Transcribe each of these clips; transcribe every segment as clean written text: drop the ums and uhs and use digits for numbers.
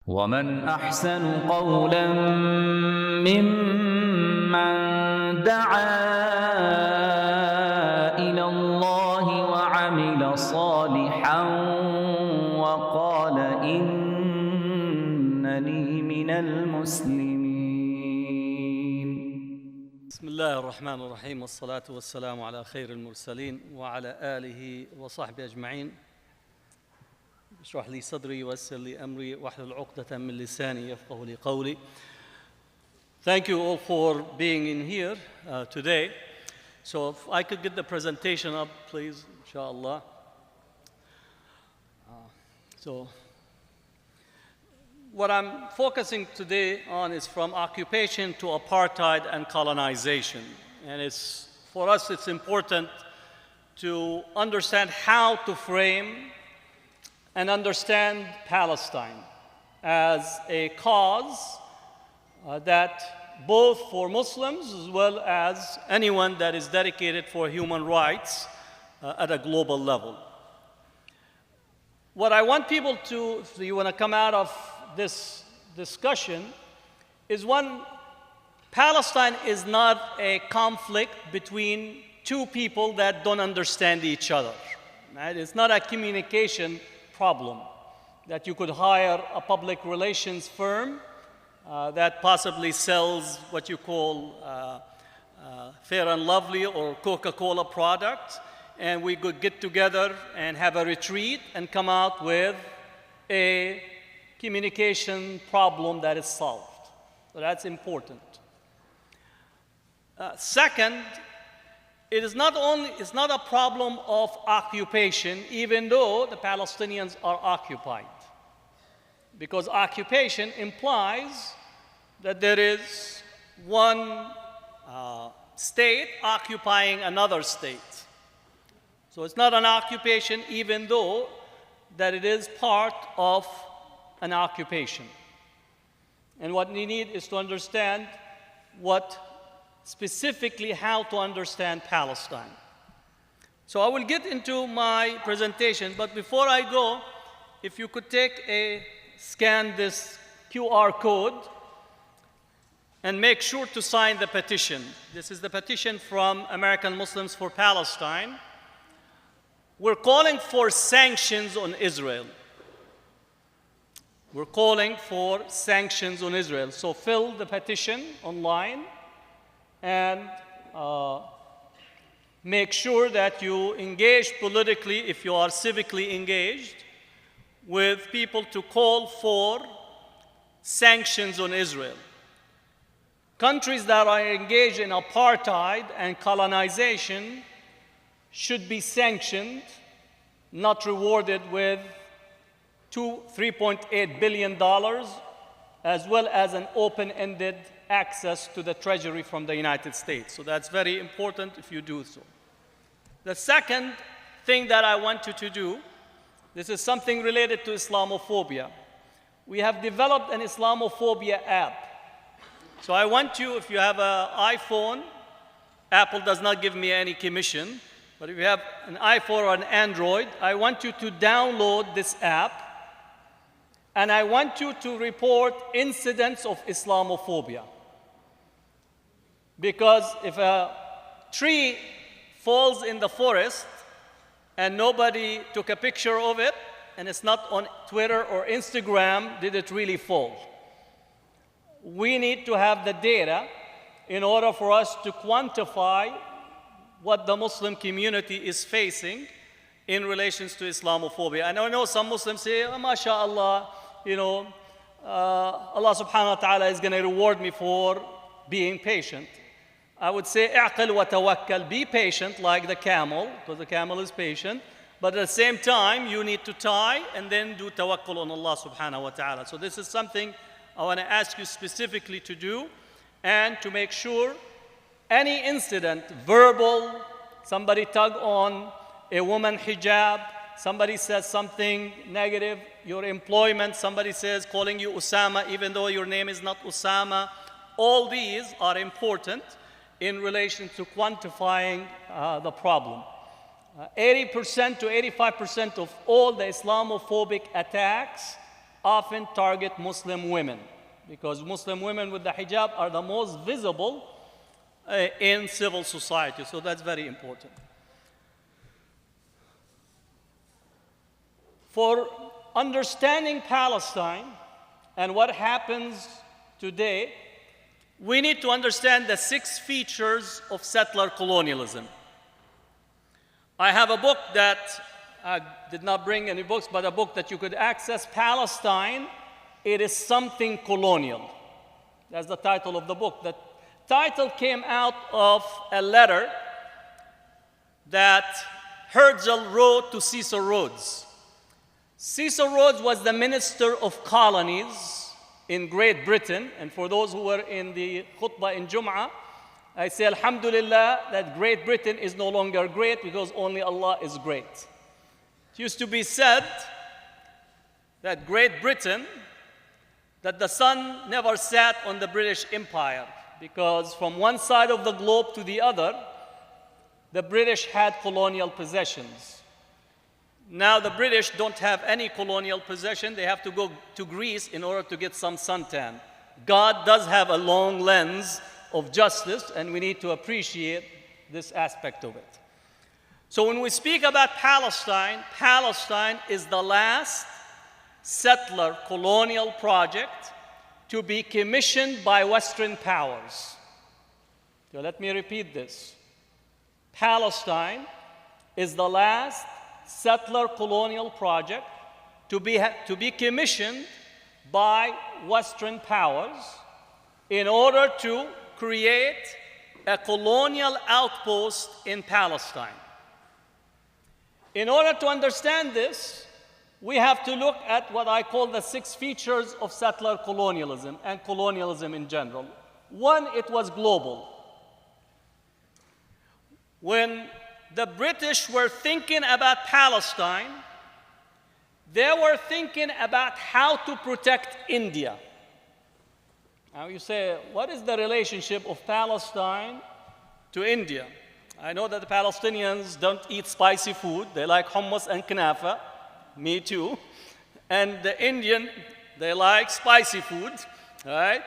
ومن أحسن قولا ممن دعا إلى الله وعمل صالحا وقال إنني من المسلمين. بسم الله الرحمن الرحيم والصلاة والسلام على خير المرسلين وعلى آله وصحبه أجمعين. اشرح لي صدري ويسر لي أمري واحلل عقدة من لساني يفقهوا لي قولي. Thank you all for being in here today. So if I could get the presentation up, please, inshallah. So what I'm focusing today on is from occupation to apartheid and colonization. And for us, it's important to understand how to frame and understand Palestine as a cause that both for Muslims as well as anyone that is dedicated for human rights at a global level. What I want people to, if you want to come out of this discussion, is one, Palestine is not a conflict between two people that don't understand each other. Right? It's not a communication problem that you could hire a public relations firm that possibly sells what you call Fair and Lovely or Coca-Cola product, and we could get together and have a retreat and come out with a communication problem that is solved. So that's important. Second, it's not a problem of occupation, even though the Palestinians are occupied. Because occupation implies that there is one state occupying another state. So it's not an occupation, even though that it is part of an occupation. And what we need is to understand specifically how to understand Palestine. So I will get into my presentation, but before I go, if you could scan this QR code and make sure to sign the petition. This is the petition from American Muslims for Palestine. We're calling for sanctions on Israel. We're calling for sanctions on Israel. So fill the petition online and make sure that you engage politically, if you are civically engaged, with people to call for sanctions on Israel. Countries that are engaged in apartheid and colonization should be sanctioned, not rewarded with $3.8 billion, as well as an open-ended access to the treasury from the United States. So that's very important if you do so. The second thing that I want you to do, this is something related to Islamophobia. We have developed an Islamophobia app. So I want you, if you have an iPhone, Apple does not give me any commission, but if you have an iPhone or an Android, I want you to download this app, and I want you to report incidents of Islamophobia. Because if a tree falls in the forest and nobody took a picture of it, and it's not on Twitter or Instagram, did it really fall? We need to have the data in order for us to quantify what the Muslim community is facing in relation to Islamophobia. And I know some Muslims say, oh, mashallah, Allah subhanahu wa ta'ala is going to reward me for being patient. I would say, اعقل وتوكل, be patient like the camel, because the camel is patient, but at the same time, you need to tie and then do tawakkul on Allah subhanahu wa ta'ala. So this is something I want to ask you specifically to do, and to make sure any incident, verbal, somebody tug on a woman hijab, somebody says something negative, your employment, somebody says calling you Osama even though your name is not Osama, all these are important in relation to quantifying the problem. 80% to 85% of all the Islamophobic attacks often target Muslim women because Muslim women with the hijab are the most visible in civil society. So that's very important. For understanding Palestine and what happens today, we need to understand the 6 features of settler colonialism. I have a book that I did not bring any books, but a book that you could access, Palestine, It is Something Colonial. That's the title of the book. The title came out of a letter that Herzl wrote to Cecil Rhodes. Cecil Rhodes was the Minister of Colonies in Great Britain, and for those who were in the khutbah in Jum'ah, I say Alhamdulillah that Great Britain is no longer great because only Allah is great. It used to be said that Great Britain, that the sun never sat on the British Empire because from one side of the globe to the other, the British had colonial possessions. Now the British don't have any colonial possession. They have to go to Greece in order to get some suntan. God does have a long lens of justice, and we need to appreciate this aspect of it. So when we speak about Palestine, Palestine is the last settler colonial project to be commissioned by Western powers. So let me repeat this. Palestine is the last settler colonial project to be commissioned by Western powers in order to create a colonial outpost in Palestine. In order to understand this, we have to look at what I call the 6 features of settler colonialism and colonialism in general. One, it was global. When the British were thinking about Palestine, they were thinking about how to protect India. Now you say, what is the relationship of Palestine to India? I know that the Palestinians don't eat spicy food. They like hummus and kanafa. Me too. And the Indian, they like spicy food, right?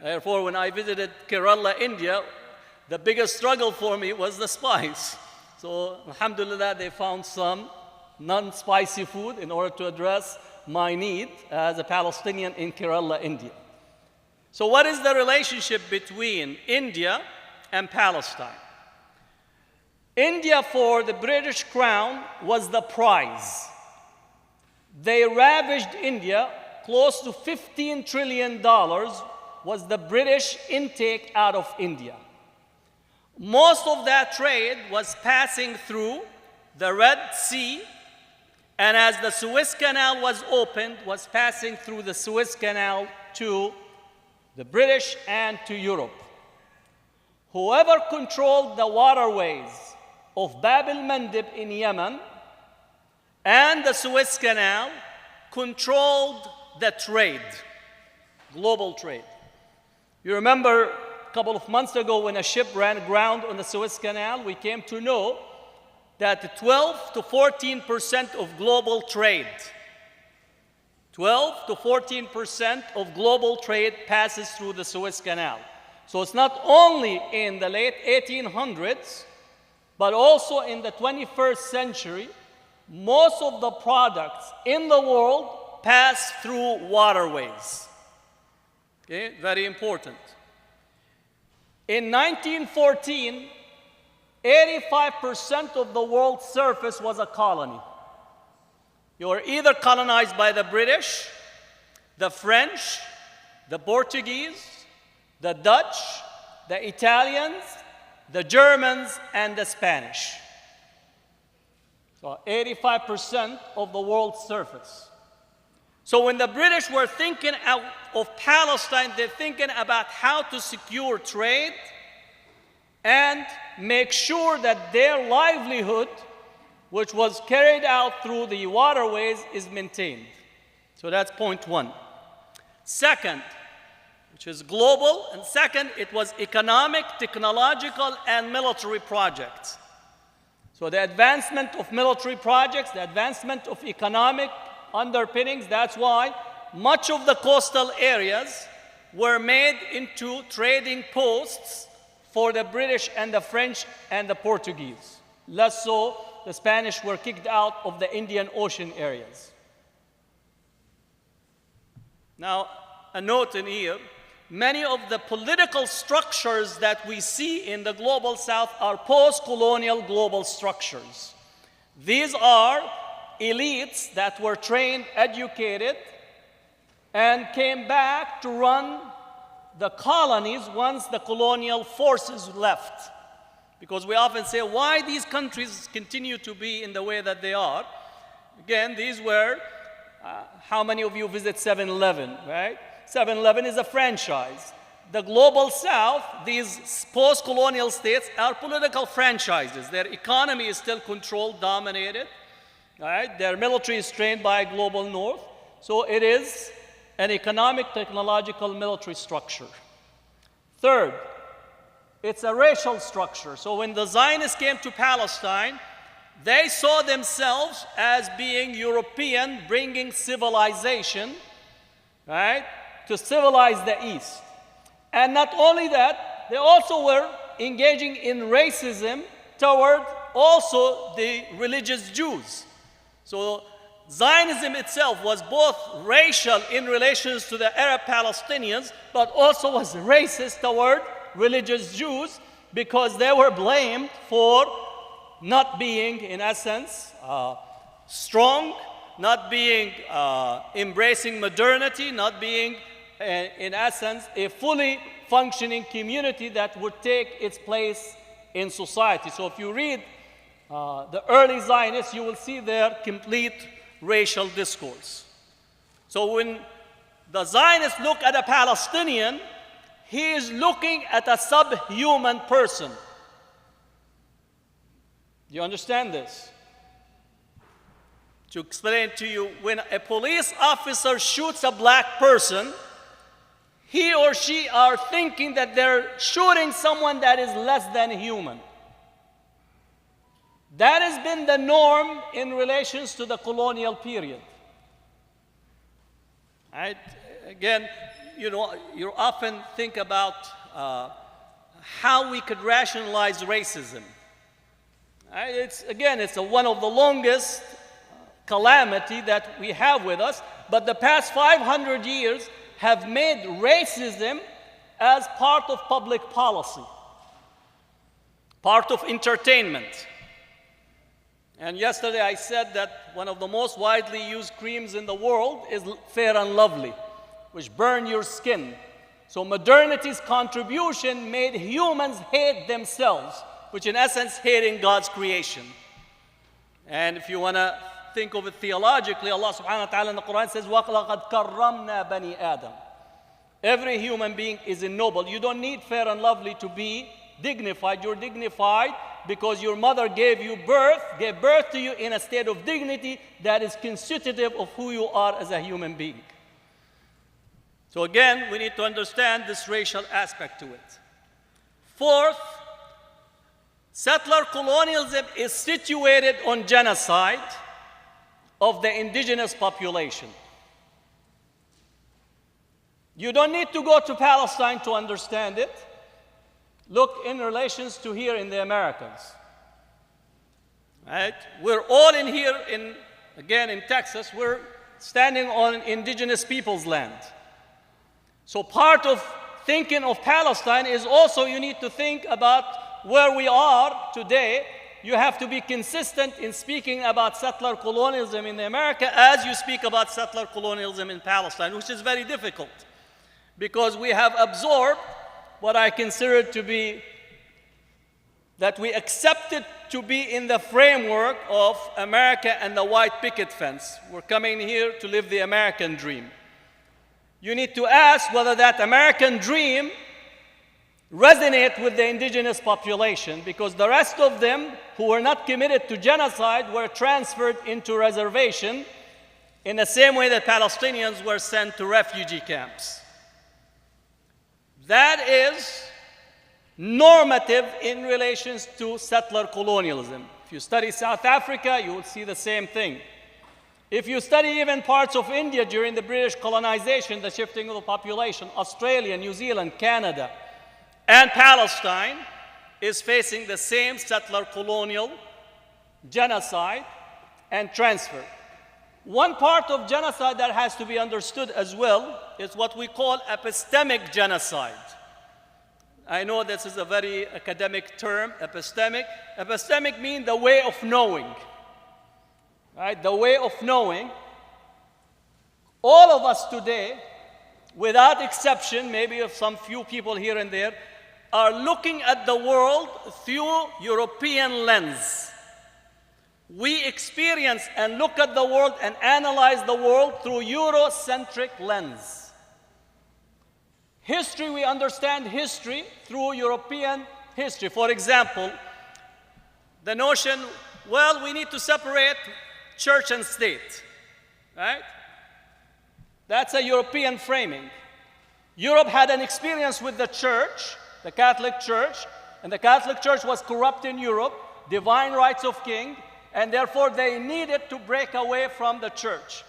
Therefore, when I visited Kerala, India, the biggest struggle for me was the spice. So, alhamdulillah, they found some non-spicy food in order to address my need as a Palestinian in Kerala, India. So what is the relationship between India and Palestine? India, for the British Crown, was the prize. They ravaged India. Close to $15 trillion was the British intake out of India. Most of that trade was passing through the Red Sea, and as the Suez Canal was opened, was passing through the Suez Canal to the British and to Europe. Whoever controlled the waterways of Bab el-Mandeb in Yemen and the Suez Canal controlled the trade, global trade. You remember a couple of months ago when a ship ran aground on the Suez Canal, we came to know that 12 to 14% of global trade, 12 to 14% of global trade passes through the Suez Canal. So it's not only in the late 1800s, but also in the 21st century, most of the products in the world pass through waterways. Okay, very important. In 1914, 85% of the world's surface was a colony. You were either colonized by the British, the French, the Portuguese, the Dutch, the Italians, the Germans, and the Spanish. So 85% of the world's surface. So when the British were thinking out of Palestine, they're thinking about how to secure trade and make sure that their livelihood, which was carried out through the waterways, is maintained. So that's point one. Second, which is global, and second, it was economic, technological, and military projects. So the advancement of military projects, the advancement of economic underpinnings, that's why much of the coastal areas were made into trading posts for the British and the French and the Portuguese. Less so, the Spanish were kicked out of the Indian Ocean areas. Now, a note in here, many of the political structures that we see in the global south are post-colonial global structures. These are elites that were trained, educated, and came back to run the colonies once the colonial forces left. Because we often say, why these countries continue to be in the way that they are? Again, these were, how many of you visit 7-Eleven, right? 7-Eleven is a franchise. The global south, these post-colonial states are political franchises. Their economy is still controlled, dominated, right? Their military is trained by a global north. So it is an economic, technological, military structure. Third, it's a racial structure. So when the Zionists came to Palestine, they saw themselves as being European, bringing civilization, right, to civilize the East. And not only that, they also were engaging in racism toward also the religious Jews. So Zionism itself was both racial in relations to the Arab Palestinians, but also was racist toward religious Jews because they were blamed for not being, in essence, strong, not being embracing modernity, not being, in essence, a fully functioning community that would take its place in society. So if you read the early Zionists, you will see their complete racial discourse. So when the Zionists look at a Palestinian, he is looking at a subhuman person. Do you understand this? To explain to you, when a police officer shoots a black person, he or she are thinking that they're shooting someone that is less than human. That has been the norm in relations to the colonial period. Right? Again, you know, you often think about how we could rationalize racism. Right? It's one of the longest calamity that we have with us, but the past 500 years have made racism as part of public policy, part of entertainment. And yesterday I said that one of the most widely used creams in the world is Fair and Lovely, which burn your skin. So modernity's contribution made humans hate themselves, which in essence hating God's creation. And if you want to think of it theologically, Allah subhanahu wa ta'ala in the Quran says, وَلَقَدْ كَرَّمْنَا بَنِي آدَمَ. Every human being is ennobled. You don't need Fair and Lovely to be dignified. You're dignified because your mother gave birth to you in a state of dignity that is constitutive of who you are as a human being. So again, we need to understand this racial aspect to it. Fourth, settler colonialism is situated on genocide of the indigenous population. You don't need to go to Palestine to understand it. Look in relations to here in the Americas. Right? We're all in here, again in Texas, we're standing on indigenous people's land. So part of thinking of Palestine is also you need to think about where we are today. You have to be consistent in speaking about settler colonialism in America as you speak about settler colonialism in Palestine, which is very difficult because we have absorbed what I consider to be, that we accepted to be in the framework of America and the white picket fence. We're coming here to live the American dream. You need to ask whether that American dream resonates with the indigenous population, because the rest of them who were not committed to genocide were transferred into reservation in the same way that Palestinians were sent to refugee camps. That is normative in relations to settler colonialism. If you study South Africa, you will see the same thing. If you study even parts of India during the British colonization, the shifting of the population, Australia, New Zealand, Canada, and Palestine is facing the same settler colonial genocide and transfer. One part of genocide that has to be understood as well is what we call epistemic genocide. I know this is a very academic term, epistemic. Epistemic means the way of knowing. Right? The way of knowing. All of us today, without exception, maybe of some few people here and there, are looking at the world through European lens. We experience and look at the world and analyze the world through Eurocentric lens. History, we understand history through European history. For example, the notion, well, we need to separate church and state, right? That's a European framing. Europe had an experience with the church, the Catholic Church, and the Catholic Church was corrupt in Europe, divine rights of king, and therefore they needed to break away from the church.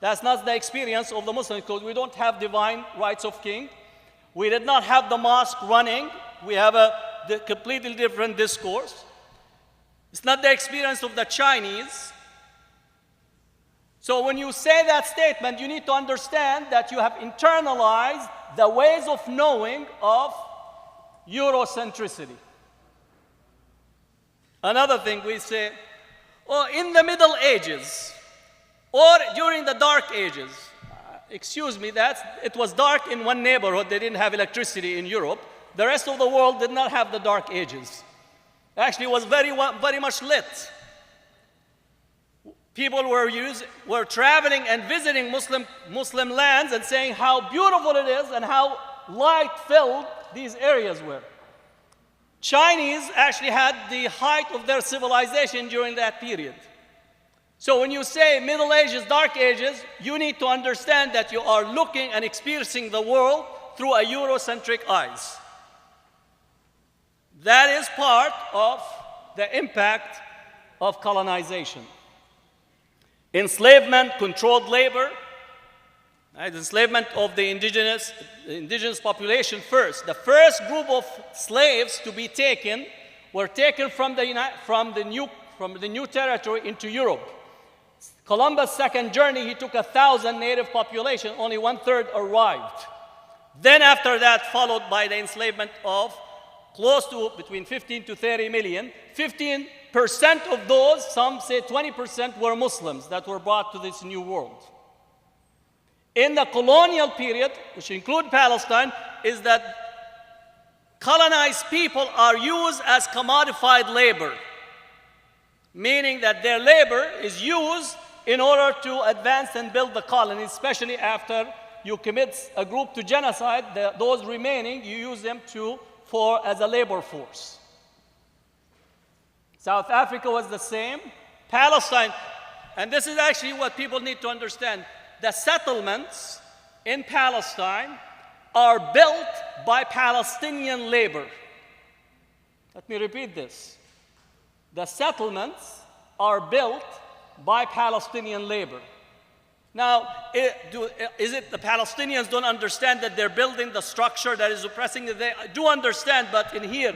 That's not the experience of the Muslims, because we don't have divine rights of king. We did not have the mosque running. We have a completely different discourse. It's not the experience of the Chinese. So when you say that statement, you need to understand that you have internalized the ways of knowing of Eurocentricity. Another thing we say, oh, in the Middle Ages, or during the Dark Ages. Excuse me, it was dark in one neighborhood. They didn't have electricity in Europe. The rest of the world did not have the Dark Ages. Actually, it was very much lit. People were traveling and visiting Muslim lands and saying how beautiful it is and how light-filled these areas were. Chinese actually had the height of their civilization during that period. So when you say Middle Ages, Dark Ages, you need to understand that you are looking and experiencing the world through a Eurocentric eyes. That is part of the impact of colonization. Enslavement, controlled labor, right? Enslavement of the indigenous population first. The first group of slaves to be taken were taken from the new territory into Europe. Columbus' second journey, he took 1,000 native population, only 1/3 arrived. Then after that, followed by the enslavement of close to between 15 to 30 million. 15% of those, some say 20%, were Muslims that were brought to this new world. In the colonial period, which include Palestine, is that colonized people are used as commodified labor, meaning that their labor is used in order to advance and build the colony, especially after you commit a group to genocide. Those remaining, you use them as a labor force. South Africa was the same. Palestine, and this is actually what people need to understand. The settlements in Palestine are built by Palestinian labor. Let me repeat this. The settlements are built by Palestinian labor. Now, is it the Palestinians don't understand that they're building the structure that is oppressing them? They do understand, but in here,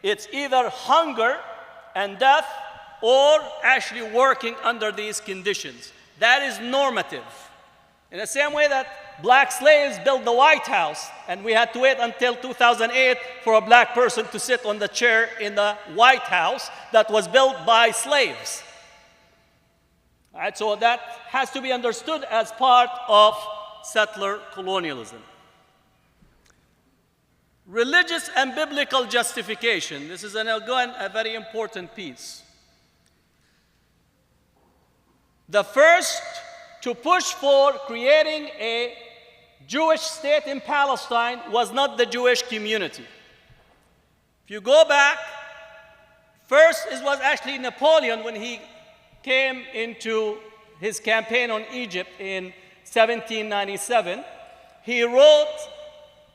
it's either hunger and death or actually working under these conditions. That is normative. In the same way that black slaves built the White House, and we had to wait until 2008 for a black person to sit on the chair in the White House that was built by slaves. All right, so that has to be understood as part of settler colonialism. Religious and biblical justification. This is, again, a very important piece. The first to push for creating a Jewish state in Palestine was not the Jewish community. If you go back, first it was actually Napoleon when he came into his campaign on Egypt in 1797. He wrote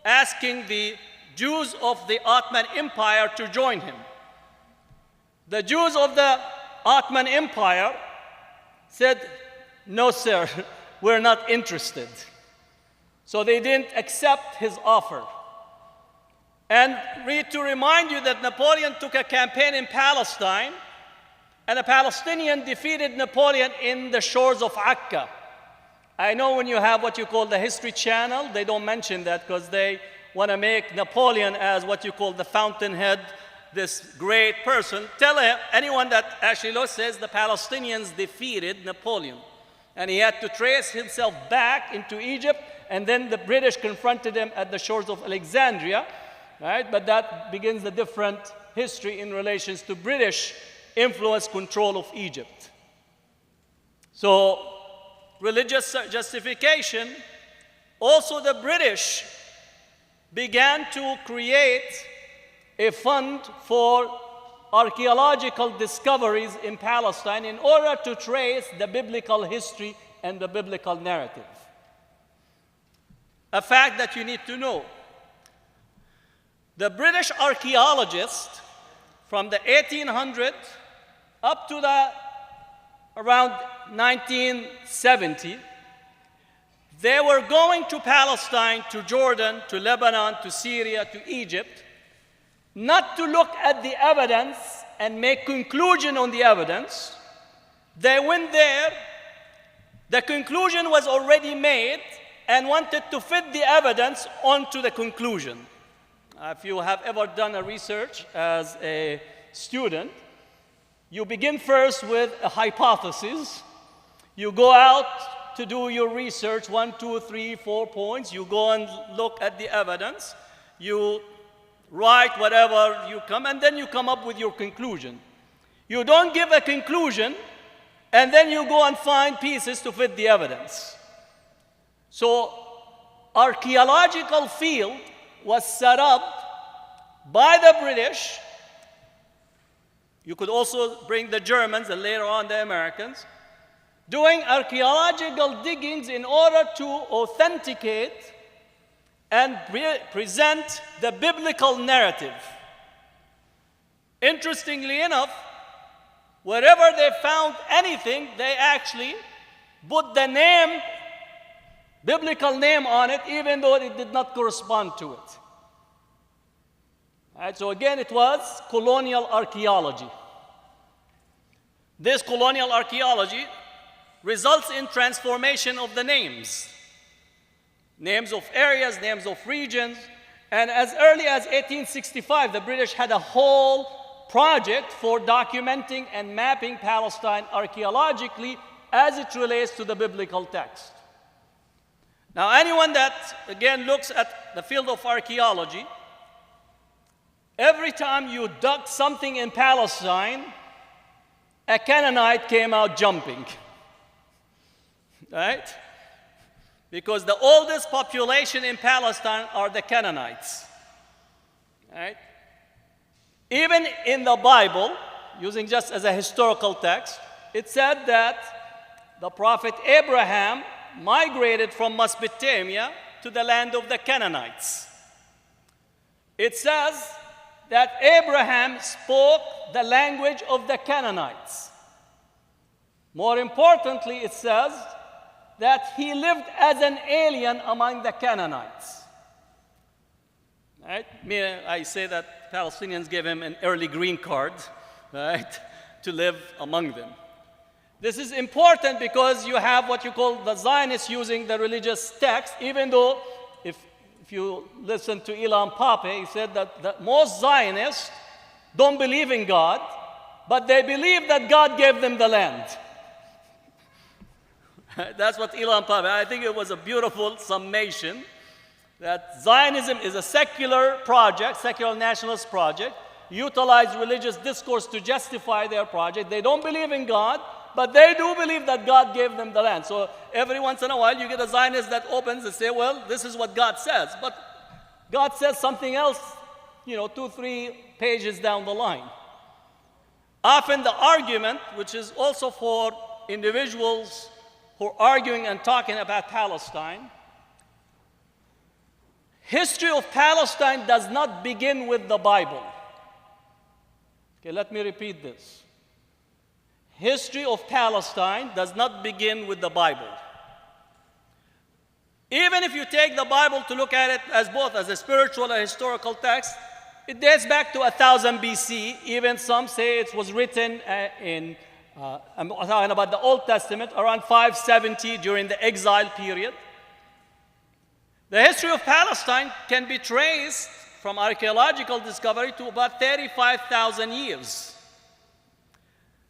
asking the Jews of the Ottoman Empire to join him. The Jews of the Ottoman Empire said, no, sir, we're not interested. So they didn't accept his offer. And to remind you that Napoleon took a campaign in Palestine, and a Palestinian defeated Napoleon in the shores of Akka. I know when you have what you call the History Channel, they don't mention that because they want to make Napoleon as what you call the fountainhead, this great person. Tell him, anyone that actually says the Palestinians defeated Napoleon. And he had to trace himself back into Egypt, and then the British confronted him at the shores of Alexandria, right? But that begins a different history in relations to British influence control of Egypt. So, religious justification, also the British began to create a fund for archaeological discoveries in Palestine in order to trace the biblical history and the biblical narrative. A fact that you need to know. The British archaeologists from the 1800s up to around 1970, they were going to Palestine, to Jordan, to Lebanon, to Syria, to Egypt, not to look at the evidence and make conclusion on the evidence. They went there, the conclusion was already made, and wanted to fit the evidence onto the conclusion. If you have ever done a research as a student, you begin first with a hypothesis. You go out to do your research, 1, 2, 3, 4 points. You go and look at the evidence. You write whatever you come, and then you come up with your conclusion. You don't give a conclusion, and then you go and find pieces to fit the evidence. So, archaeological field was set up by the British. You could also bring the Germans and later on the Americans, doing archaeological diggings in order to authenticate and present the biblical narrative. Interestingly enough, wherever they found anything, they actually put the name, biblical name on it, even though it did not correspond to it. All right, so again, it was colonial archaeology. This colonial archaeology results in transformation of the names. Names of areas, names of regions. And as early as 1865, the British had a whole project for documenting and mapping Palestine archaeologically as it relates to the biblical text. Now, anyone that, again, looks at the field of archaeology, every time you dug something in Palestine, a Canaanite came out jumping. Right? Because the oldest population in Palestine are the Canaanites. Right? Even in the Bible, using just as a historical text, it said that the prophet Abraham migrated from Mesopotamia to the land of the Canaanites. It says that Abraham spoke the language of the Canaanites. More importantly, it says that he lived as an alien among the Canaanites. Right? I say that Palestinians gave him an early green card, right, to live among them. This is important because you have what you call the Zionists using the religious text, even though if you listen to Ilan Pape, he said that most Zionists don't believe in God, but they believe that God gave them the land. That's what Ilan Pape, I think it was a beautiful summation, that Zionism is a secular project, secular nationalist project, utilize religious discourse to justify their project. They don't believe in God, but they do believe that God gave them the land. So every once in a while, you get a Zionist that opens and say, well, this is what God says. But God says something else, 2, 3 pages down the line. Often the argument, which is also for individuals who are arguing and talking about Palestine, history of Palestine does not begin with the Bible. Okay, let me repeat this. history of Palestine does not begin with the Bible. Even if you take the Bible to look at it as both as a spiritual and historical text, it dates back to 1000 BC. Even some say it was written I'm talking about the Old Testament, around 570 during the exile period. The history of Palestine can be traced from archaeological discovery to about 35,000 years.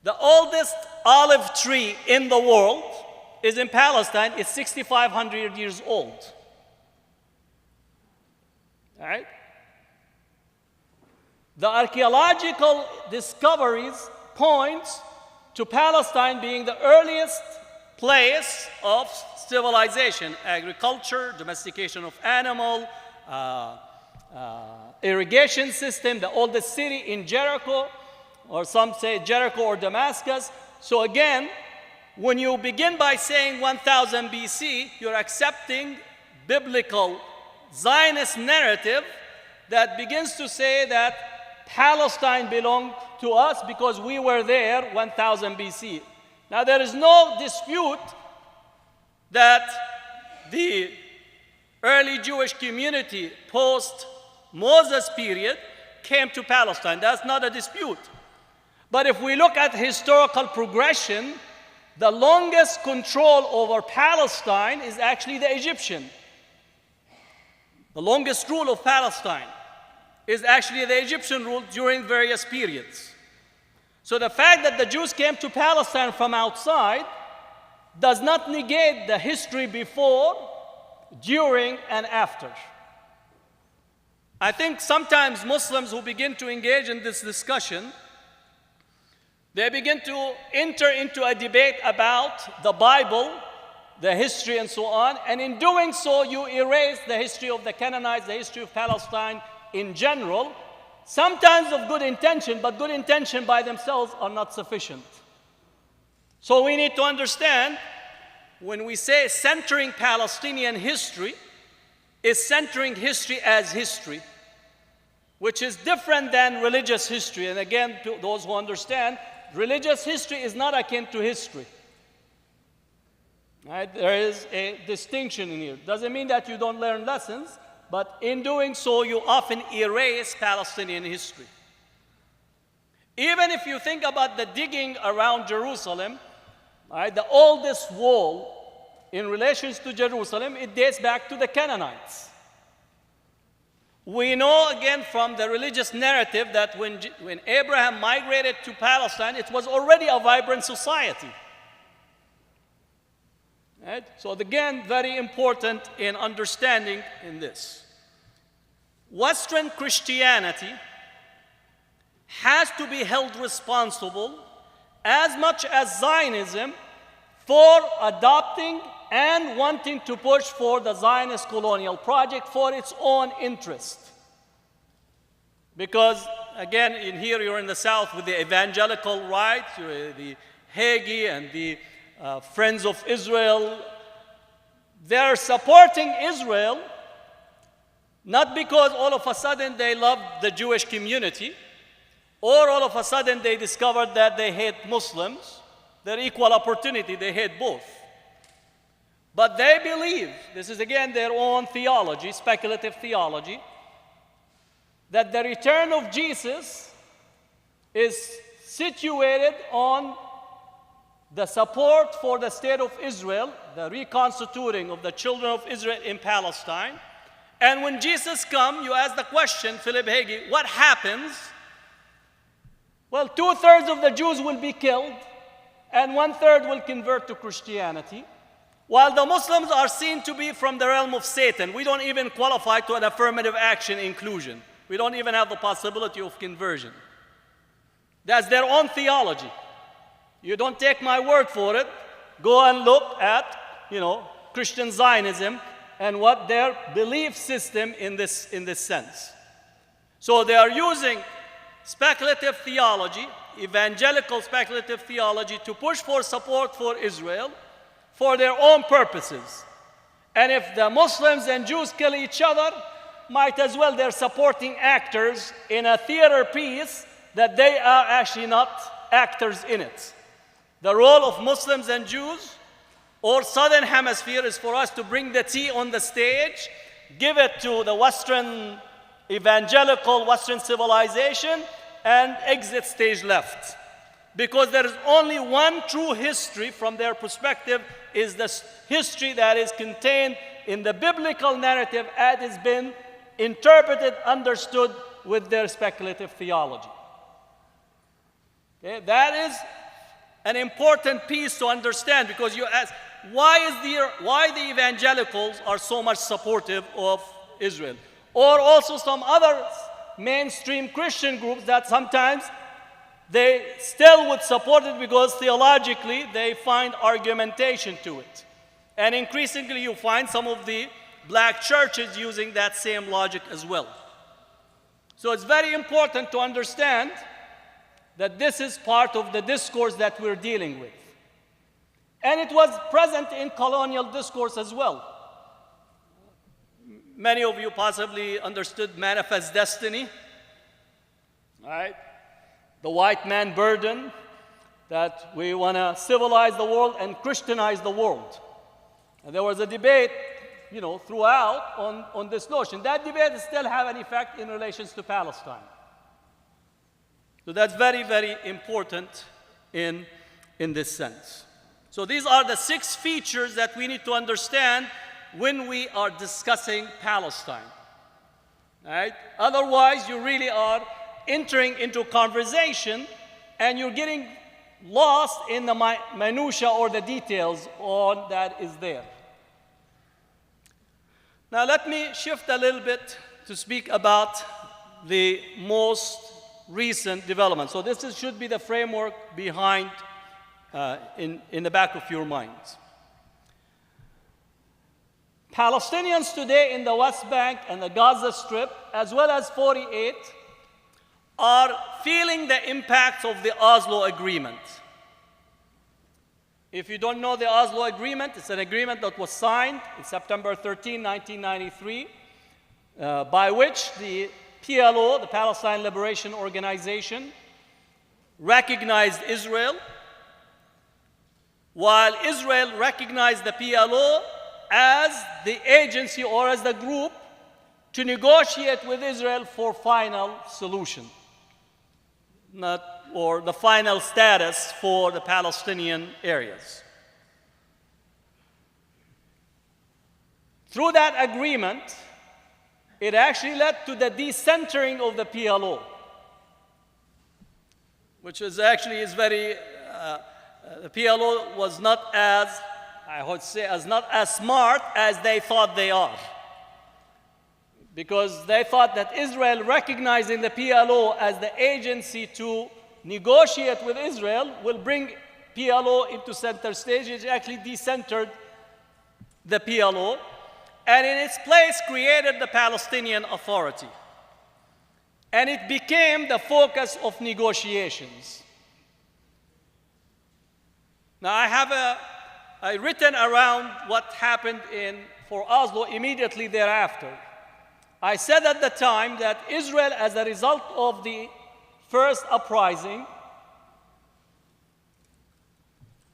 The oldest olive tree in the world is in Palestine. It's 6,500 years old. All right? The archaeological discoveries point to Palestine being the earliest place of civilization, agriculture, domestication of animal, irrigation system, the oldest city in Jericho, or some say Jericho or Damascus. So again, when you begin by saying 1000 BC, you're accepting biblical Zionist narrative that begins to say that Palestine belonged to us because we were there 1000 BC. Now there is no dispute that the early Jewish community post-Moses period came to Palestine. That's not a dispute. But if we look at historical progression, the longest control over Palestine is actually the Egyptian. The longest rule of Palestine is actually the Egyptian rule during various periods. So the fact that the Jews came to Palestine from outside does not negate the history before, during, and after. I think sometimes Muslims who begin to engage in this discussion, they begin to enter into a debate about the Bible, the history, and so on. And in doing so, you erase the history of the Canaanites, the history of Palestine in general, sometimes of good intention, but good intention by themselves are not sufficient. So we need to understand, when we say centering Palestinian history, is centering history as history, which is different than religious history. And again, to those who understand, religious history is not akin to history. Right? There is a distinction in here. Doesn't mean that you don't learn lessons, but in doing so, you often erase Palestinian history. Even if you think about the digging around Jerusalem, right, the oldest wall in relation to Jerusalem, it dates back to the Canaanites. We know again from the religious narrative that when Abraham migrated to Palestine, it was already a vibrant society. Right? So again, very important in understanding in this. Western Christianity has to be held responsible as much as Zionism for adopting and wanting to push for the Zionist colonial project for its own interest. Because again, in here you're in the South with the evangelical right, the Hagee and the Friends of Israel. They're supporting Israel not because all of a sudden they love the Jewish community, or all of a sudden they discovered that they hate Muslims. They're equal opportunity, they hate both. But they believe, this is again their own theology, speculative theology, that the return of Jesus is situated on the support for the state of Israel, the reconstituting of the children of Israel in Palestine. And when Jesus comes, you ask the question, Philip Hagee, what happens? Well, 2/3 of the Jews will be killed, and 1/3 will convert to Christianity, while the Muslims are seen to be from the realm of Satan. We don't even qualify to an affirmative action inclusion. We don't even have the possibility of conversion. That's their own theology. You don't take my word for it. Go and look at, Christian Zionism and what their belief system in this sense. So they are using speculative theology, evangelical speculative theology, to push for support for Israel for their own purposes. And if the Muslims and Jews kill each other, might as well they're supporting actors in a theater piece that they are actually not actors in it. The role of Muslims and Jews or Southern Hemisphere is for us to bring the tea on the stage, give it to the Western evangelical Western civilization, and exit stage left. Because there is only one true history from their perspective, is the history that is contained in the biblical narrative as it's been interpreted, understood with their speculative theology. Okay? That is an important piece to understand, because you ask, why the evangelicals are so much supportive of Israel? Or also some other mainstream Christian groups that sometimes they still would support it because theologically they find argumentation to it. And increasingly you find some of the black churches using that same logic as well. So it's very important to understand that this is part of the discourse that we're dealing with. And it was present in colonial discourse as well. Many of you possibly understood manifest destiny, right? The white man burden, that we want to civilize the world and Christianize the world. And there was a debate, throughout on this notion. That debate still have an effect in relations to Palestine. So that's very, very important in this sense. So these are the 6 features that we need to understand when we are discussing Palestine. Right? Otherwise, you really are entering into conversation and you're getting lost in the minutia or the details on that is there. Now let me shift a little bit to speak about the most recent development. So this should be the framework behind in the back of your minds. Palestinians today in the West Bank and the Gaza Strip, as well as 48, are feeling the impacts of the Oslo Agreement. If you don't know the Oslo Agreement, it's an agreement that was signed in September 13, 1993, by which the PLO, the Palestine Liberation Organization, recognized Israel, while Israel recognized the PLO as the agency or as the group to negotiate with Israel for final solution, or the final status for the Palestinian areas. Through that agreement, it actually led to the decentering of the PLO, which is actually very, the PLO was not as, I would say, not as smart as they thought they are. Because they thought that Israel recognizing the PLO as the agency to negotiate with Israel will bring PLO into center stage. It actually decentered the PLO, and in its place created the Palestinian Authority. And it became the focus of negotiations. Now I written around what happened for Oslo immediately thereafter. I said at the time that Israel, as a result of the first uprising,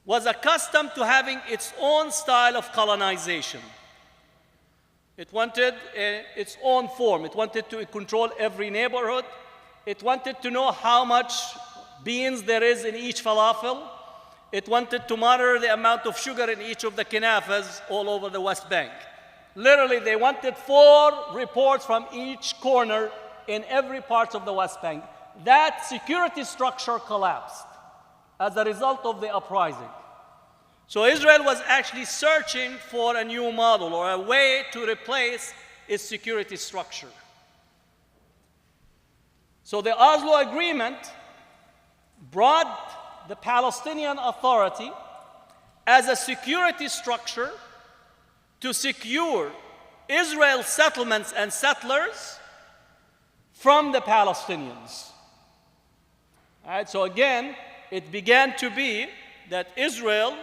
was accustomed to having its own style of colonization. It wanted its own form. It wanted to control every neighborhood. It wanted to know how much beans there is in each falafel. It wanted to monitor the amount of sugar in each of the kinafas all over the West Bank. Literally, they wanted 4 reports from each corner in every part of the West Bank. That security structure collapsed as a result of the uprising. So Israel was actually searching for a new model or a way to replace its security structure. So the Oslo Agreement brought the Palestinian Authority as a security structure to secure Israel's settlements and settlers from the Palestinians. All right, so again, it began to be that Israel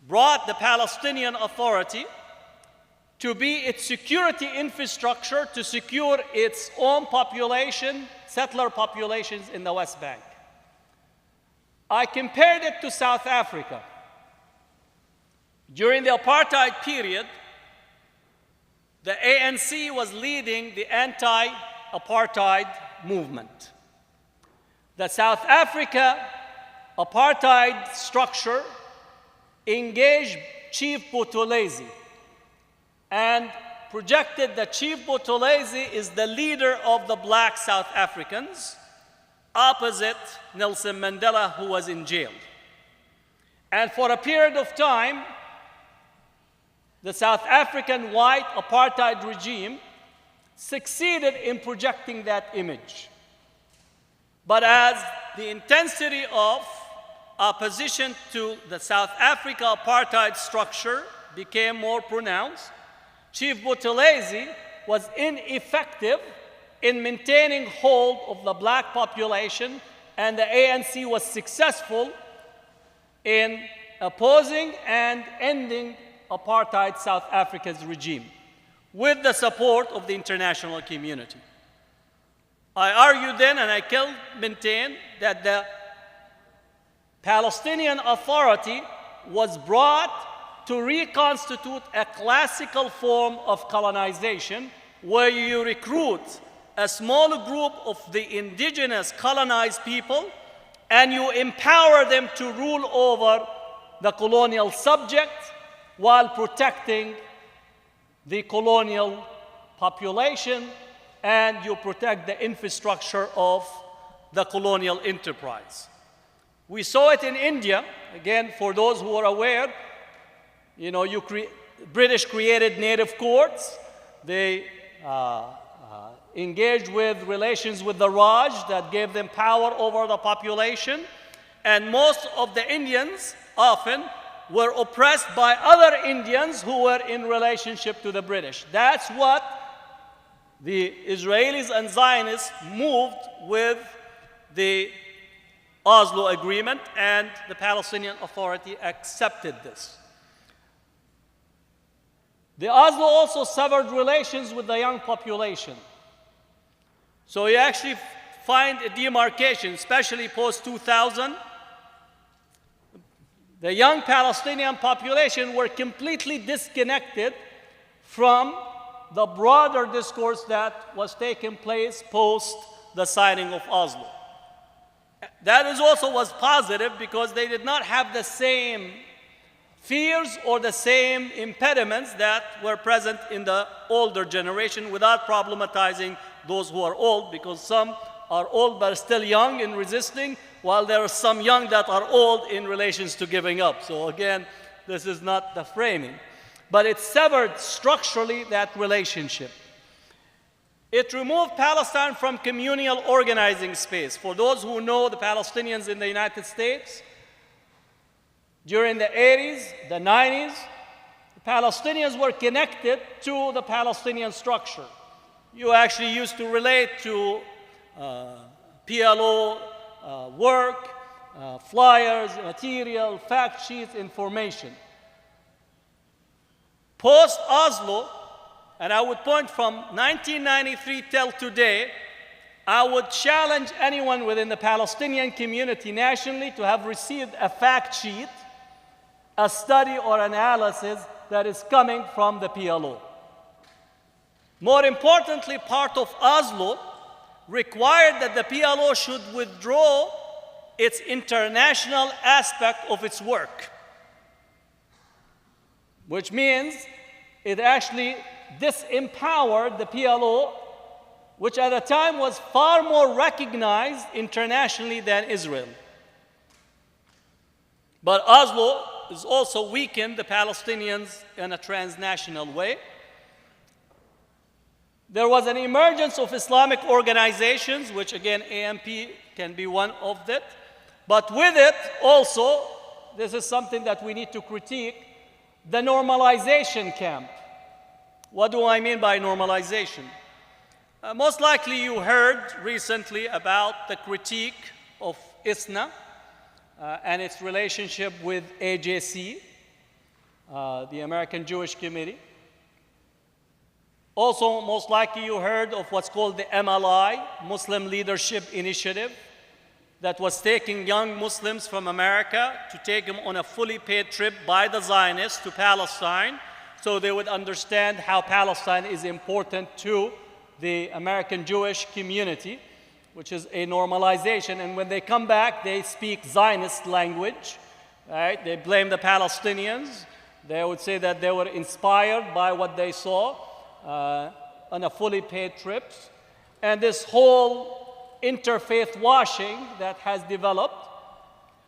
brought the Palestinian Authority to be its security infrastructure to secure its own population, settler populations in the West Bank. I compared it to South Africa. During the apartheid period, the ANC was leading the anti-apartheid movement. The South Africa apartheid structure engaged Chief Buthelezi and projected that Chief Buthelezi is the leader of the black South Africans, opposite Nelson Mandela, who was in jail. And for a period of time, the South African white apartheid regime succeeded in projecting that image. But as the intensity of opposition to the South Africa apartheid structure became more pronounced, Chief Buthelezi was ineffective in maintaining hold of the black population, and the ANC was successful in opposing and ending apartheid South Africa's regime with the support of the international community. I argued then, and I still maintain, that the Palestinian Authority was brought to reconstitute a classical form of colonization where you recruit a small group of the indigenous colonized people and you empower them to rule over the colonial subject while protecting the colonial population, and you protect the infrastructure of the colonial enterprise. We saw it in India. Again, for those who are aware, British created native courts. They engaged with relations with the Raj that gave them power over the population. And most of the Indians often were oppressed by other Indians who were in relationship to the British. That's what the Israelis and Zionists moved with the Oslo Agreement, and the Palestinian Authority accepted this. The Oslo also severed relations with the young population. So you actually find a demarcation, especially post-2000. The young Palestinian population were completely disconnected from the broader discourse that was taking place post the signing of Oslo. That was positive because they did not have the same fears or the same impediments that were present in the older generation, without problematizing those who are old, because some are old but still young in resisting, while there are some young that are old in relations to giving up. So again, this is not the framing. But it severed structurally that relationship. It removed Palestine from communal organizing space. For those who know the Palestinians in the United States, during the 80s, the 90s, the Palestinians were connected to the Palestinian structure. You actually used to relate to PLO work, flyers, material, fact sheets, information. Post-Oslo, and I would point from 1993 till today, I would challenge anyone within the Palestinian community nationally to have received a fact sheet, a study or analysis that is coming from the PLO. More importantly, part of Oslo required that the PLO should withdraw its international aspect of its work, which means it actually disempowered the PLO, which at the time was far more recognized internationally than Israel. But Oslo has also weakened the Palestinians in a transnational way. There was an emergence of Islamic organizations, which again, AMP can be one of it. But with it also, this is something that we need to critique, the normalization camp. What do I mean by normalization? Most likely you heard recently about the critique of ISNA and its relationship with AJC, the American Jewish Committee. Also, most likely you heard of what's called the MLI, Muslim Leadership Initiative, that was taking young Muslims from America to take them on a fully paid trip by the Zionists to Palestine so they would understand how Palestine is important to the American Jewish community, which is a normalization. And when they come back, they speak Zionist language, right? They blame the Palestinians. They would say that they were inspired by what they saw on a fully paid trip. And this whole interfaith washing that has developed.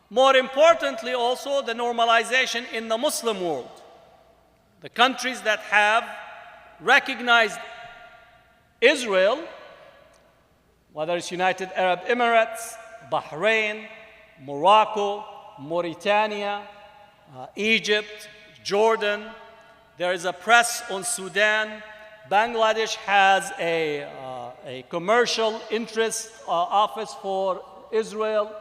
More importantly, also the normalization in the Muslim world. The countries that have recognized Israel, whether it's United Arab Emirates, Bahrain, Morocco, Mauritania, Egypt, Jordan. There is a press on Sudan. Bangladesh has a commercial interest office for Israel.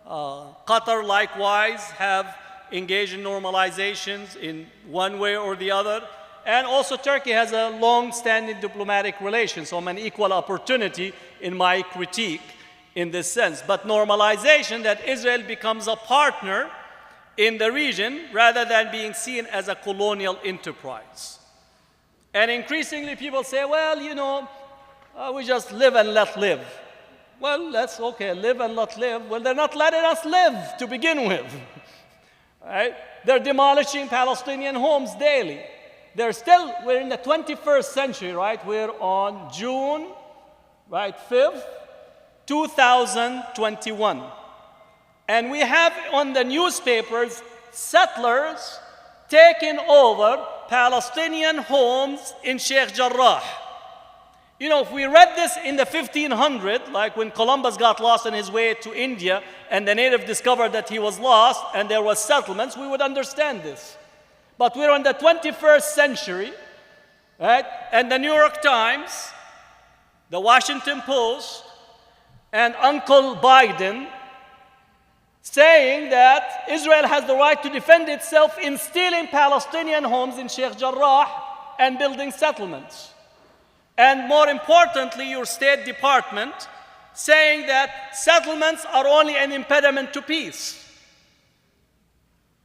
Qatar likewise have engaged in normalizations in one way or the other. And also Turkey has a long-standing diplomatic relation, so I'm an equal opportunity in my critique in this sense. But normalization, that Israel becomes a partner in the region rather than being seen as a colonial enterprise. And increasingly people say, well, you know, we just live and let live. Well, that's okay, live and let live. Well, they're not letting us live to begin with. Right? They're demolishing Palestinian homes daily. We're in the 21st century, right? We're on June, right, 5th, 2021. And we have on the newspapers settlers taking over Palestinian homes in Sheikh Jarrah. You know, if we read this in the 1500s, like when Columbus got lost on his way to India and the native discovered that he was lost and there was settlements, we would understand this. But we're in the 21st century, right? And the New York Times, the Washington Post, and Uncle Biden saying that Israel has the right to defend itself in stealing Palestinian homes in Sheikh Jarrah and building settlements. And more importantly, your State Department saying that settlements are only an impediment to peace.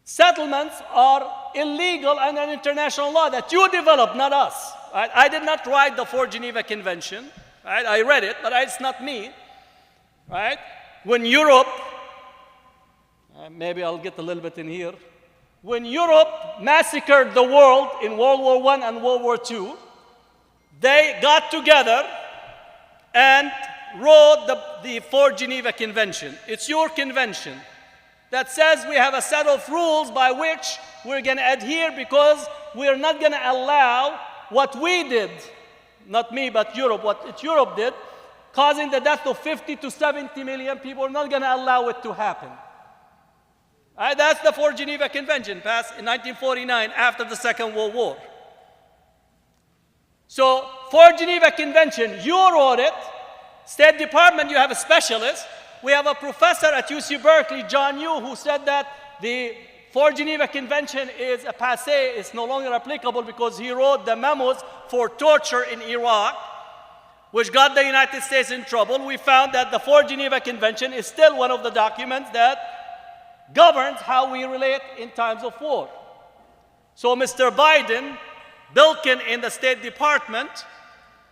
Settlements are illegal under international law that you developed, not us. Right? I did not write the 4 Geneva Convention. Right? I read it, but it's not me. Right? When Europe, maybe I'll get a little bit in here. When Europe massacred the world in World War I and World War II, they got together and wrote the 4 Geneva Convention. It's your convention that says we have a set of rules by which we're going to adhere because we're not going to allow what we did, not me, but Europe, what Europe did, causing the death of 50 to 70 million people. We're not going to allow it to happen. That's the 4 Geneva Convention passed in 1949 after the Second World War. So, 4 Geneva Convention, you wrote it. State Department, you have a specialist. We have a professor at UC Berkeley, John Yoo, who said that the 4 Geneva Convention is a passé, it's no longer applicable because he wrote the memos for torture in Iraq, which got the United States in trouble. We found that the 4 Geneva Convention is still one of the documents that governs how we relate in times of war. So Mr. Biden, Bilkin in the State Department,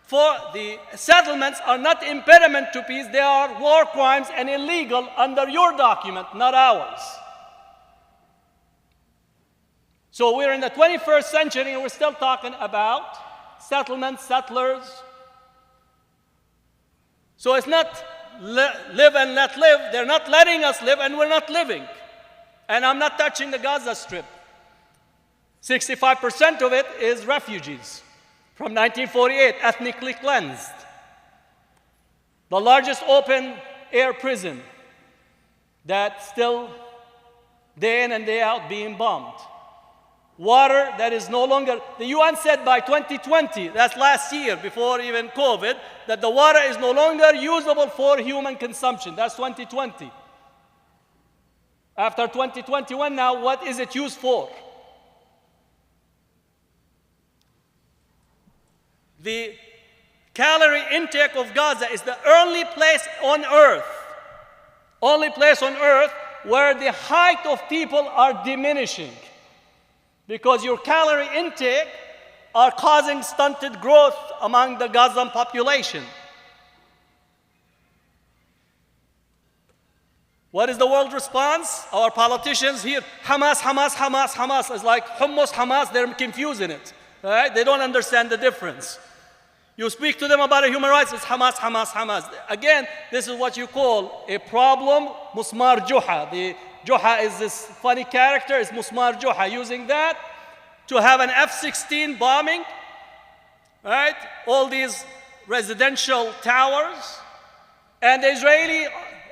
for the settlements are not impediment to peace, they are war crimes and illegal under your document, not ours. So we're in the 21st century and we're still talking about settlements, settlers. So it's not live and let live. They're not letting us live and we're not living. And I'm not touching the Gaza Strip. 65% of it is refugees from 1948, ethnically cleansed. The largest open-air prison that's still day in and day out being bombed. Water that is no longer, the UN said by 2020, that's last year before even COVID, that the water is no longer usable for human consumption. That's 2020. After 2021 now, what is it used for? The calorie intake of Gaza is the only place on earth Only place on earth where the height of people are diminishing because your calorie intake are causing stunted growth among the Gazan population. What is the world response? Our politicians here, Hamas, Hamas, Hamas, Hamas. It's like hummus, Hamas, they're confusing it. Right? They don't understand the difference. You speak to them about human rights, it's Hamas, Hamas, Hamas. Again, this is what you call a problem, Musmar Juha. The Juha is this funny character, it's Musmar Juha, using that to have an F-16 bombing, right? All these residential towers. And the Israeli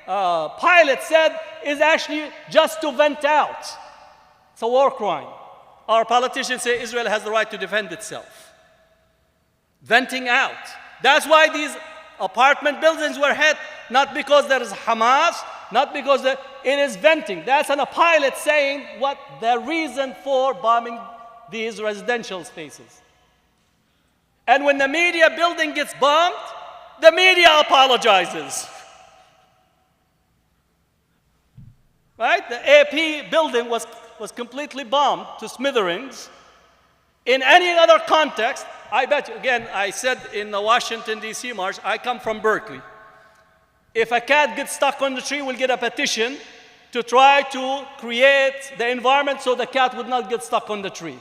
pilot said is actually just to vent out. It's a war crime. Our politicians say Israel has the right to defend itself. Venting out. That's why these apartment buildings were hit, not because there is Hamas, not because it is venting. That's a pilot saying what the reason for bombing these residential spaces. And when the media building gets bombed, the media apologizes. Right? The AP building was completely bombed to smithereens. In any other context, I bet you, again, I said in the Washington, D.C. march, I come from Berkeley. If a cat gets stuck on the tree, we'll get a petition to try to create the environment so the cat would not get stuck on the tree.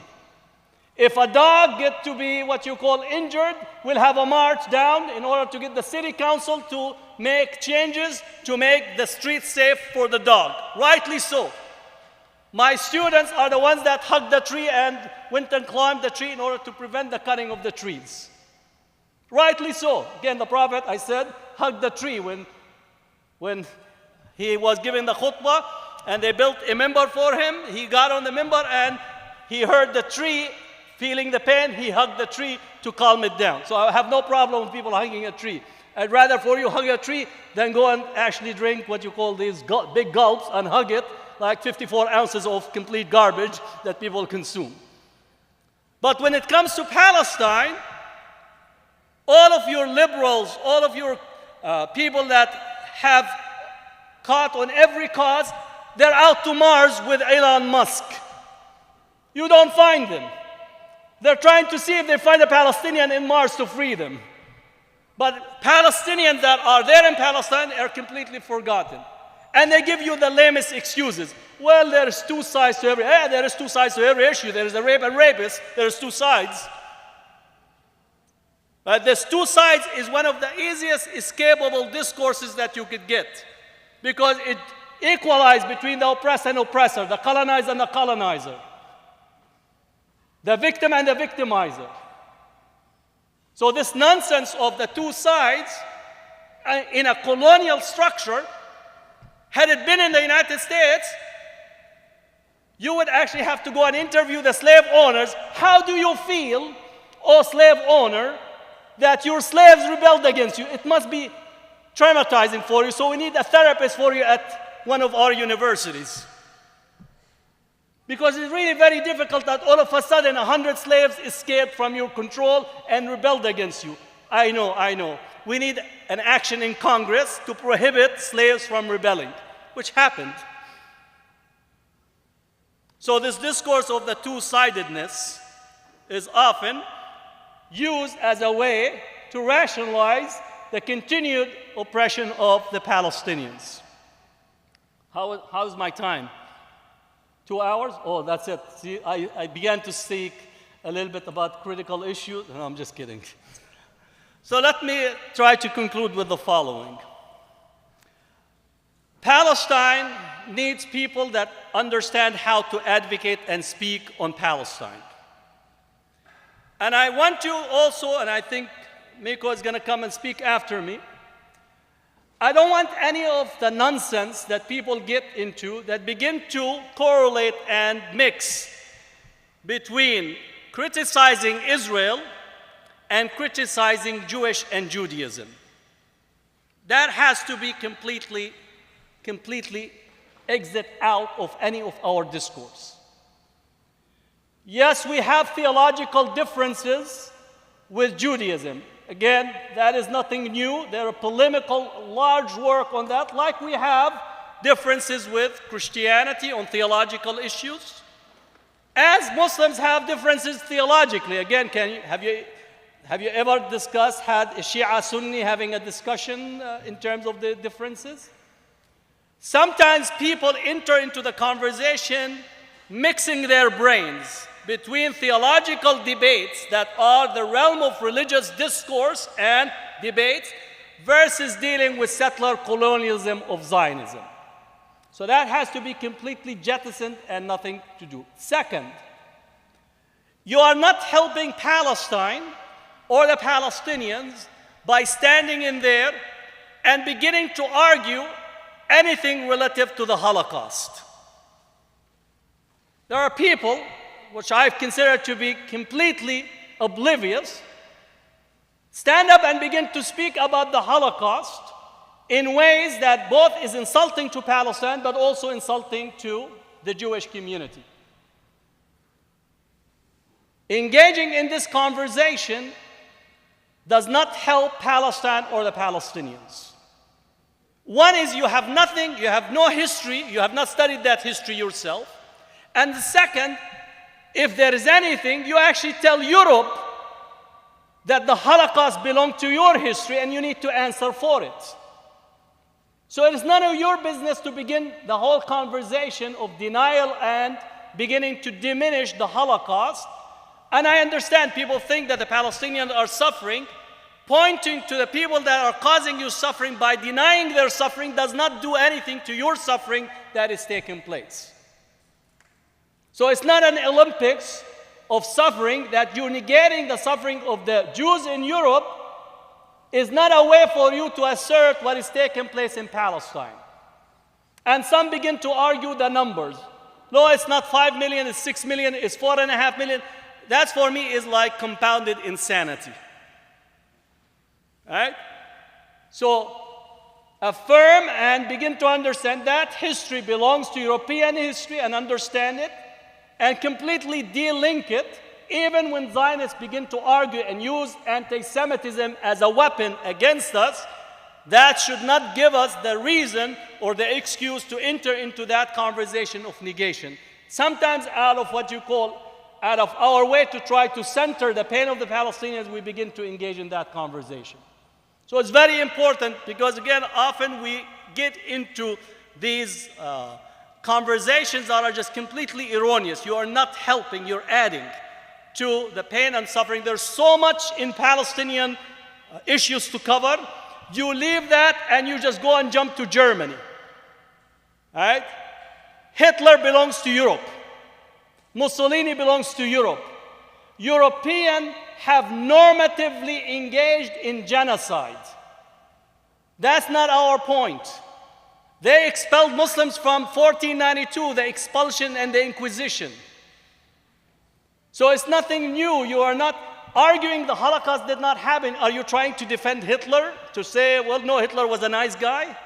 If a dog gets to be what you call injured, we'll have a march down in order to get the city council to make changes to make the streets safe for the dog. Rightly so. My students are the ones that hugged the tree and went and climbed the tree in order to prevent the cutting of the trees. Rightly so. Again, the Prophet, I said, hugged the tree when he was giving the khutbah and they built a minbar for him. He got on the minbar and he heard the tree feeling the pain. He hugged the tree to calm it down. So I have no problem with people hugging a tree. I'd rather for you hug a tree than go and actually drink what you call these big gulps and hug it like 54 ounces of complete garbage that people consume. But when it comes to Palestine, all of your liberals, all of your people that have caught on every cause, they're out to Mars with Elon Musk. You don't find them. They're trying to see if they find a Palestinian in Mars to free them. But Palestinians that are there in Palestine are completely forgotten. And they give you the lamest excuses. Well, there's two sides to every, there is two sides to every issue. There is a rape and rapist. There's two sides. But this two sides is one of the easiest escapable discourses that you could get. Because it equalizes between the oppressed and oppressor, the colonized and the colonizer, the victim and the victimizer. So this nonsense of the two sides in a colonial structure, had it been in the United States, you would actually have to go and interview the slave owners. How do you feel, oh slave owner, that your slaves rebelled against you? It must be traumatizing for you, so we need a therapist for you at one of our universities. Because it's really very difficult that all of a sudden 100 slaves escaped from your control and rebelled against you. I know. We need an action in Congress to prohibit slaves from rebelling, which happened. So this discourse of the two-sidedness is often used as a way to rationalize the continued oppression of the Palestinians. How's my time? 2 hours? Oh, that's it. See, I began to speak a little bit about critical issues. No, I'm just kidding. So let me try to conclude with the following. Palestine needs people that understand how to advocate and speak on Palestine. And I want to also, and I think Miko is going to come and speak after me, I don't want any of the nonsense that people get into that begin to correlate and mix between criticizing Israel and criticizing Jewish and Judaism. That has to be completely exit out of any of our discourse. Yes, we have theological differences with Judaism. Again, that is nothing new. There are polemical, large work on that, like we have differences with Christianity on theological issues, as Muslims have differences theologically. Again, have you ever discussed, had a Shia Sunni having a discussion in terms of the differences? Sometimes people enter into the conversation mixing their brains between theological debates that are the realm of religious discourse and debates versus dealing with settler colonialism of Zionism. So that has to be completely jettisoned and nothing to do. Second, you are not helping Palestine or the Palestinians by standing in there and beginning to argue anything relative to the Holocaust. There are people, which I've considered to be completely oblivious, stand up and begin to speak about the Holocaust in ways that both is insulting to Palestine but also insulting to the Jewish community. Engaging in this conversation does not help Palestine or the Palestinians. One is you have nothing, you have no history, you have not studied that history yourself. And the second, if there is anything, you actually tell Europe that the Holocaust belonged to your history and you need to answer for it. So it is none of your business to begin the whole conversation of denial and beginning to diminish the Holocaust. And I understand people think that the Palestinians are suffering. Pointing to the people that are causing you suffering by denying their suffering does not do anything to your suffering that is taking place. So it's not an Olympics of suffering that you're negating the suffering of the Jews in Europe is not a way for you to assert what is taking place in Palestine. And some begin to argue the numbers. No, it's not 5 million, it's 6 million, it's 4.5 million. That for me is like compounded insanity. Right? So affirm and begin to understand that history belongs to European history and understand it and completely de-link it, even when Zionists begin to argue and use anti-Semitism as a weapon against us. That should not give us the reason or the excuse to enter into that conversation of negation. Sometimes out of what you call, out of our way to try to center the pain of the Palestinians, we begin to engage in that conversation. So it's very important because, again, often we get into these conversations that are just completely erroneous. You are not helping, you're adding to the pain and suffering. There's so much in Palestinian issues to cover. You leave that and you just go and jump to Germany. All right? Hitler belongs to Europe. Mussolini belongs to Europe. Europeans have normatively engaged in genocide. That's not our point. They expelled Muslims from 1492, the expulsion and the Inquisition. So it's nothing new. You are not arguing the Holocaust did not happen. Are you trying to defend Hitler? To say, well, no, Hitler was a nice guy?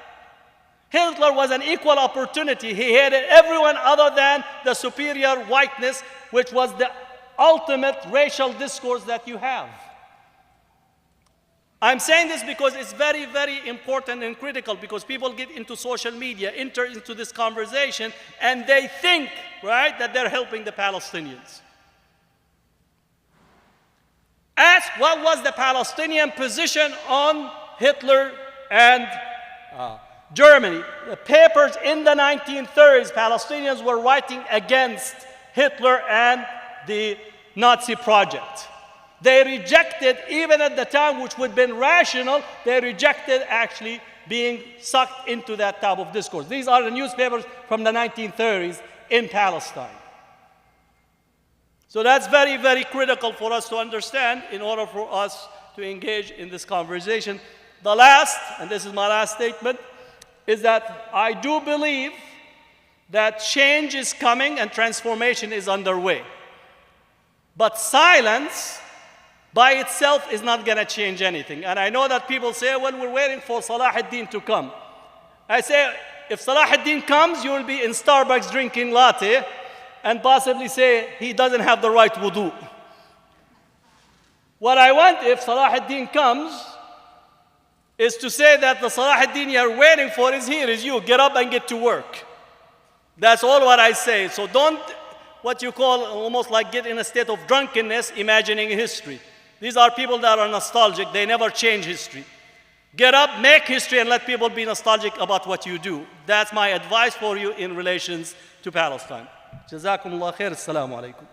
Hitler was an equal opportunity. He hated everyone other than the superior whiteness, which was the ultimate racial discourse that you have. I'm saying this because it's very, very important and critical because people get into social media, enter into this conversation, and they think, right, that they're helping the Palestinians. Ask what was the Palestinian position on Hitler and Germany. The papers in the 1930s, Palestinians were writing against Hitler and the Nazi project. They rejected, even at the time, which would have been rational, they rejected actually being sucked into that type of discourse. These are the newspapers from the 1930s in Palestine. So that's very, very critical for us to understand in order for us to engage in this conversation. The last, and this is my last statement, is that I do believe that change is coming and transformation is underway. But silence by itself is not going to change anything. And I know that people say, well, we're waiting for Salah ad-Din to come. I say, if Salah ad-Din comes, you will be in Starbucks drinking latte and possibly say he doesn't have the right wudu. What I want, if Salah ad-Din comes, is to say that the Salah ad-Din you're waiting for is here, is you. Get up and get to work. That's all what I say. So don't, what you call almost like get in a state of drunkenness, imagining history. These are people that are nostalgic. They never change history. Get up, make history, and let people be nostalgic about what you do. That's my advice for you in relations to Palestine. Jazakumullah khair. Assalamu alaikum.